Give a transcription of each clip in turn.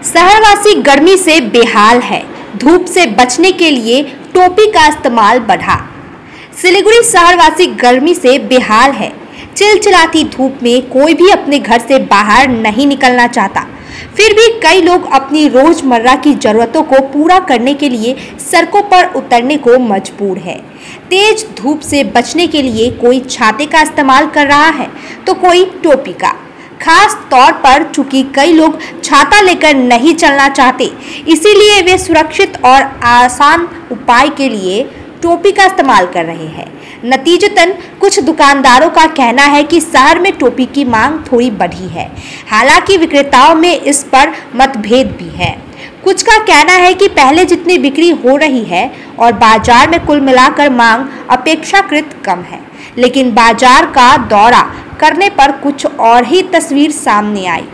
शहरवासी गर्मी से बेहाल है। धूप से बचने के लिए टोपी का इस्तेमाल बढ़ा। सिलीगुड़ी शहरवासी गर्मी से बेहाल है। चिलचिलाती धूप में कोई भी अपने घर से बाहर नहीं निकलना चाहता। फिर भी कई लोग अपनी रोजमर्रा की जरूरतों को पूरा करने के लिए सड़कों पर उतरने को मजबूर है। तेज धूप से बचने के लिए कोई छाते का इस्तेमाल कर रहा है तो कोई टोपी का। खास तौर पर चूंकि कई लोग छाता लेकर नहीं चलना चाहते, इसीलिए वे सुरक्षित और आसान उपाय के लिए टोपी का इस्तेमाल कर रहे हैं। नतीजतन कुछ दुकानदारों का कहना है कि शहर में टोपी की मांग थोड़ी बढ़ी है। हालांकि विक्रेताओं में इस पर मतभेद भी है। कुछ का कहना है कि पहले जितनी बिक्री हो रही है और बाजार में कुल मिलाकर मांग अपेक्षाकृत कम है, लेकिन बाजार का दौरा करने पर कुछ और ही तस्वीर सामने आई।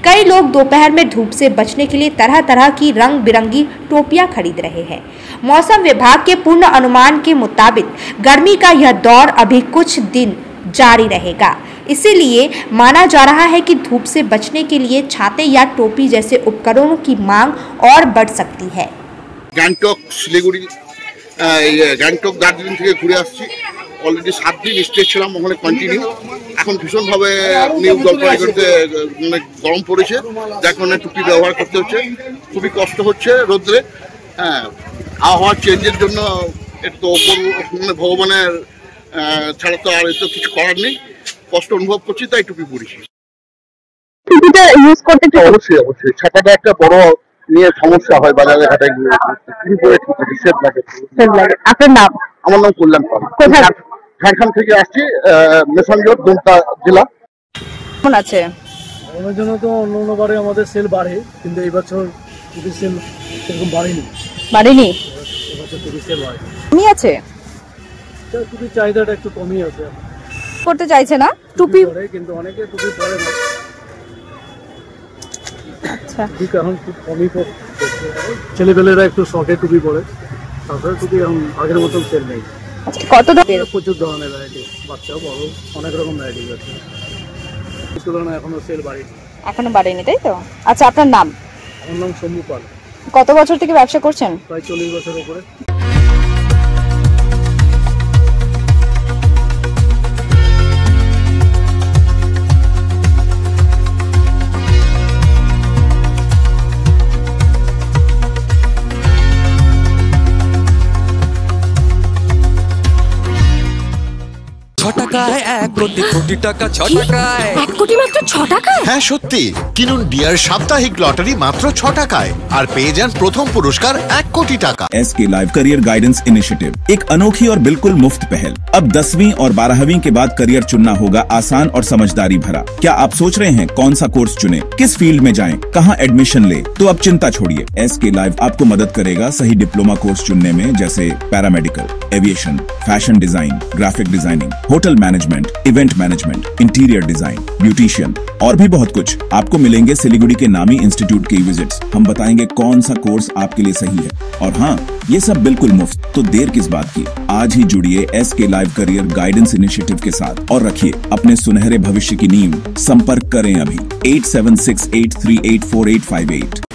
कई लोग दोपहर में धूप से बचने के लिए तरह तरह की रंग बिरंगी टोपियां खरीद रहे हैं। मौसम विभाग के पूर्ण अनुमान के मुताबिक गर्मी का यह दौर अभी कुछ दिन जारी रहेगा। इसीलिए माना जा रहा है कि धूप से बचने के लिए छाते या टोपी जैसे उपकरणों की मांग और बढ़ सकती है। गैंगटक শিলিগুড়ি गैंगटक दार्जिलिंग থেকে ঘুরে আসছি। অলরেডি 7 দিন স্টে ছিলাম, ওখানে কন্টিনিউ। এখন ভীষণভাবে নিউ জলপাইগুড়িতে গরম পড়েছে, যার কারণে টুপি ব্যবহার করতে হচ্ছে। খুবই কষ্ট হচ্ছে রোদ্রে। আবহাওয়ার চেঞ্জের জন্য একটু ভগবানের ছাড়া তো আর এত কিছু করার নেই। কষ্ট অনুভব করছি, তাই টুপি পরেছি। টুপিটা ইউজ করতে অবশ্যই ছাতাটা একটা বড় নিয়ে সমস্যা হয় বাজারে ঘাটায় গিয়ে। টুপি পরে ঠিক আছে, সেফ লাগে। আপনার নাম? আমার নাম কল্যাণ পাল। কোথায়? ঝাড়খণ্ড থেকে আসছি, মেসাঞ্জোর দুমকা জেলা। কেমন আছে? আমার জন্য তো অন্যবারে আমাদের সেল বাড়ে, কিন্তু এই বছর টুপি সেল সেরকম বাড়েনি। এবছর টুপি সেল বাড়ে। কমই আছে, টুপির চাহিদাটা একটু কমই আছে। করতে চাইছে না টুপি, কিন্তু অনেকে টুপি পরে না। আচ্ছা, টুপি এখন খুব কমই পরে। ছেলেপেলেরা একটু শর্টে টুপি পরে, তাছাড়া টুপি এখন আগের মতন সেল নেই। কত প্রচুর ধরনের ভ্যারাইটি, বাচ্চা বড় অনেক রকম ভ্যারাইটি আছে। তুলনায় এখনো সেল বাড়েনি। এখনো বাড়েনি, তাই তো? আচ্ছা, আপনার নাম? আমার নাম শম্ভু পাল। কত বছর থেকে ব্যবসা করছেন? প্রায় 40 বছর উপরে। হ্যাঁ সত্যি, কিনুন ডিয়ার সাপ্তাহিক লটারি মাত্র 6 টাকায় আর পেয়ে যান প্রথম পুরস্কার 1 কোটি টাকা। SK live career guidance initiative एक अनोखी और बिल्कुल मुफ्त पहल। अब 10वीं और 12वीं के बाद करियर चुनना होगा आसान और समझदारी भरा। क्या आप सोच रहे हैं कौन सा कोर्स चुने, किस फील्ड में जाएं, कहां एडमिशन ले? तो अब चिंता छोड़िए, एसके लाइव आपको मदद करेगा सही डिप्लोमा कोर्स चुनने में, जैसे paramedical, aviation, fashion design, graphic designing, hotel management, event management, interior design, beautician और भी बहुत कुछ। आपको मिलेंगे सिलीगुड़ी के नामी इंस्टीट्यूट के विजिट्स। हम बताएंगे कौन सा कोर्स आपके लिए सही है, और हाँ, ये सब बिल्कुल मुफ्त। तो देर किस बात की, आज ही जुड़िए SK live career guidance initiative के साथ और रखिए अपने सुनहरे भविष्य की नींव। संपर्क करें अभी 8768384858।